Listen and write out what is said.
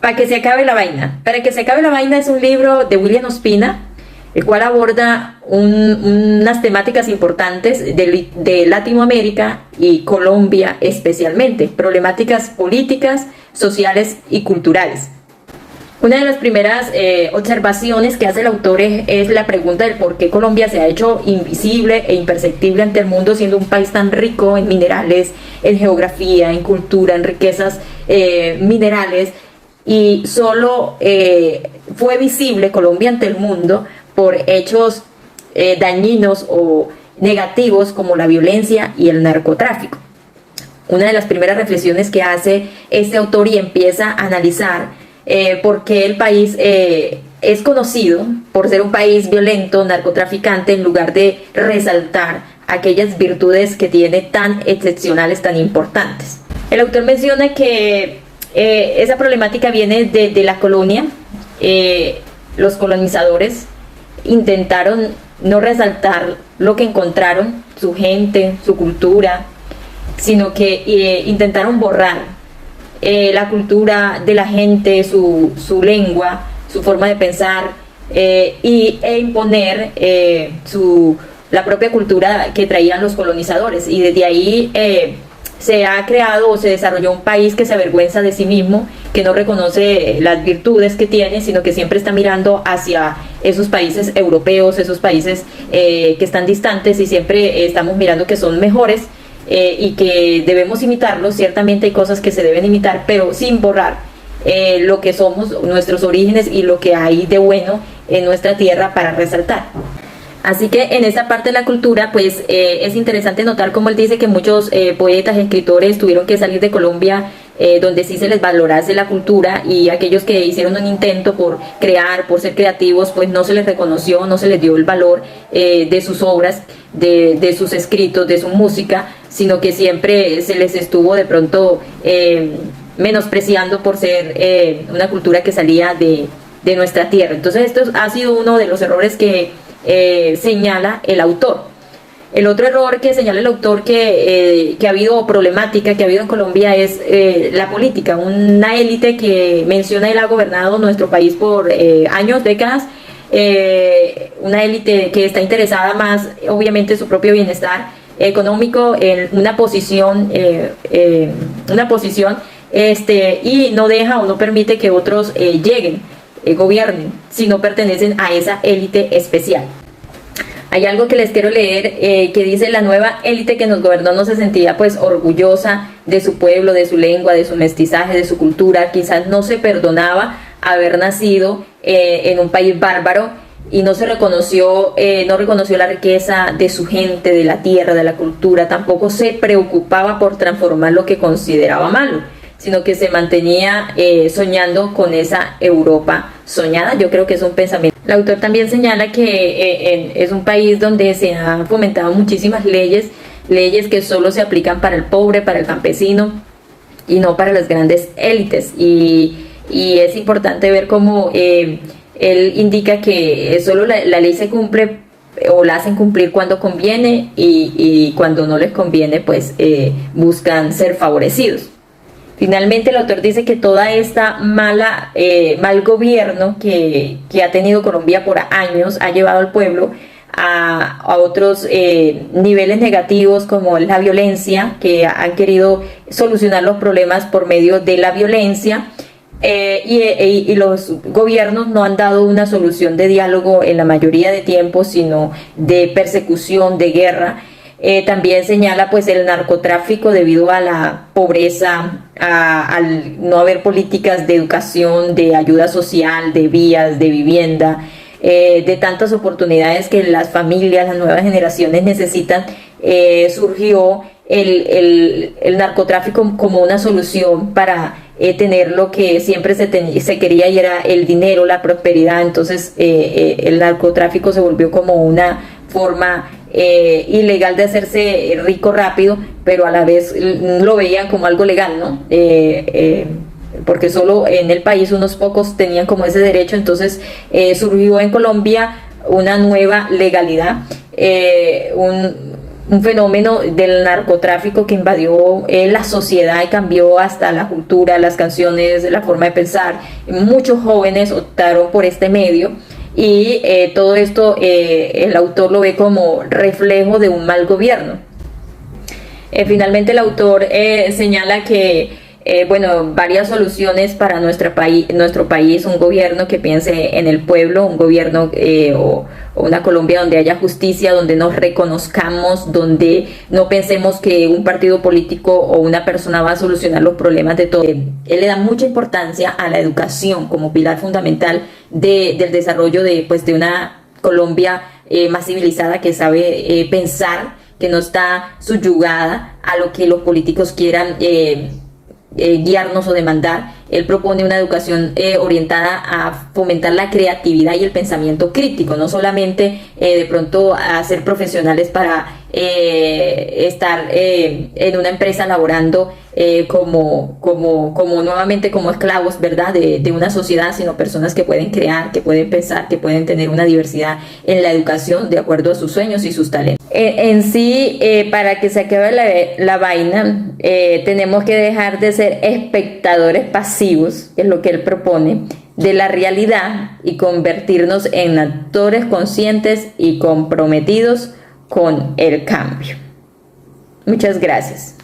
Para que se acabe la vaina. Para que se acabe la vaina es un libro de William Ospina, el cual aborda unas temáticas importantes de Latinoamérica y Colombia especialmente, problemáticas políticas, sociales y culturales. Una de las primeras observaciones que hace el autor es la pregunta del por qué Colombia se ha hecho invisible e imperceptible ante el mundo, siendo un país tan rico en minerales, en geografía, en cultura, en riquezas minerales, y solo fue visible Colombia ante el mundo por hechos dañinos o negativos como la violencia y el narcotráfico. Una de las primeras reflexiones que hace este autor y empieza a analizar por qué el país es conocido por ser un país violento, narcotraficante, en lugar de resaltar aquellas virtudes que tiene tan excepcionales, tan importantes. El autor menciona que esa problemática viene de la colonia. Los colonizadores intentaron no resaltar lo que encontraron, su gente, su cultura, sino que intentaron borrar la cultura de la gente, su lengua, su forma de pensar, e imponer la propia cultura que traían los colonizadores. Y desde ahí se ha creado o se desarrolló un país que se avergüenza de sí mismo, que no reconoce las virtudes que tiene, sino que siempre está mirando hacia esos países europeos, esos países que están distantes, y siempre estamos mirando que son mejores y que debemos imitarlos. Ciertamente hay cosas que se deben imitar, pero sin borrar lo que somos, nuestros orígenes y lo que hay de bueno en nuestra tierra para resaltar. Así que en esta parte de la cultura, pues es interesante notar cómo él dice que muchos poetas, escritores tuvieron que salir de Colombia, donde sí se les valorase la cultura, y aquellos que hicieron un intento por crear, por ser creativos, pues no se les reconoció, no se les dio el valor de sus obras, de sus escritos, de su música, sino que siempre se les estuvo de pronto menospreciando por ser una cultura que salía de nuestra tierra. Entonces esto ha sido uno de los errores que señala el autor. El otro error que señala el autor que ha habido problemática, que ha habido en Colombia, es la política. Una élite que menciona él ha gobernado nuestro país por años, décadas, una élite que está interesada más obviamente en su propio bienestar económico, en una posición y no deja o no permite que otros lleguen, gobiernen, si no pertenecen a esa élite especial. Hay algo que les quiero leer que dice: la nueva élite que nos gobernó no se sentía pues orgullosa de su pueblo, de su lengua, de su mestizaje, de su cultura. Quizás no se perdonaba haber nacido en un país bárbaro, y no reconoció la riqueza de su gente, de la tierra, de la cultura. Tampoco se preocupaba por transformar lo que consideraba malo, sino que se mantenía soñando con esa Europa soñada. Yo creo que es un pensamiento. El autor también señala que es un país donde se han fomentado muchísimas leyes que solo se aplican para el pobre, para el campesino, y no para las grandes élites. Y es importante ver cómo él indica que solo la ley se cumple o la hacen cumplir cuando conviene, y cuando no les conviene pues buscan ser favorecidos. Finalmente el autor dice que toda esta mal gobierno que ha tenido Colombia por años ha llevado al pueblo a otros niveles negativos, como la violencia, que han querido solucionar los problemas por medio de la violencia, y los gobiernos no han dado una solución de diálogo en la mayoría de tiempos, sino de persecución, de guerra. También señala pues el narcotráfico debido a la pobreza, al no haber políticas de educación, de ayuda social, de vías, de vivienda, de tantas oportunidades que las familias, las nuevas generaciones necesitan. Surgió el narcotráfico como una solución para tener lo que siempre se quería, y era el dinero, la prosperidad. Entonces el narcotráfico se volvió como una forma ilegal de hacerse rico rápido, pero a la vez lo veían como algo legal, ¿no? Porque solo en el país unos pocos tenían como ese derecho. Entonces surgió en Colombia una nueva legalidad, un fenómeno del narcotráfico que invadió la sociedad y cambió hasta la cultura, las canciones, la forma de pensar. Muchos jóvenes optaron por este medio y todo esto el autor lo ve como reflejo de un mal gobierno. Finalmente el autor señala que bueno, varias soluciones para nuestro país, un gobierno que piense en el pueblo, un gobierno o una Colombia donde haya justicia, donde nos reconozcamos, donde no pensemos que un partido político o una persona va a solucionar los problemas de todos. Él le da mucha importancia a la educación como pilar fundamental del desarrollo pues, de una Colombia más civilizada que sabe pensar, que no está subyugada a lo que los políticos quieran guiarnos o demandar. Él propone una educación orientada a fomentar la creatividad y el pensamiento crítico, no solamente de pronto a ser profesionales para estar en una empresa laborando como nuevamente como esclavos, ¿verdad? De una sociedad, sino personas que pueden crear, que pueden pensar, que pueden tener una diversidad en la educación de acuerdo a sus sueños y sus talentos. En sí, para que se acabe la vaina, tenemos que dejar de ser espectadores pasivos, que es lo que él propone, de la realidad y convertirnos en actores conscientes y comprometidos con el cambio. Muchas gracias.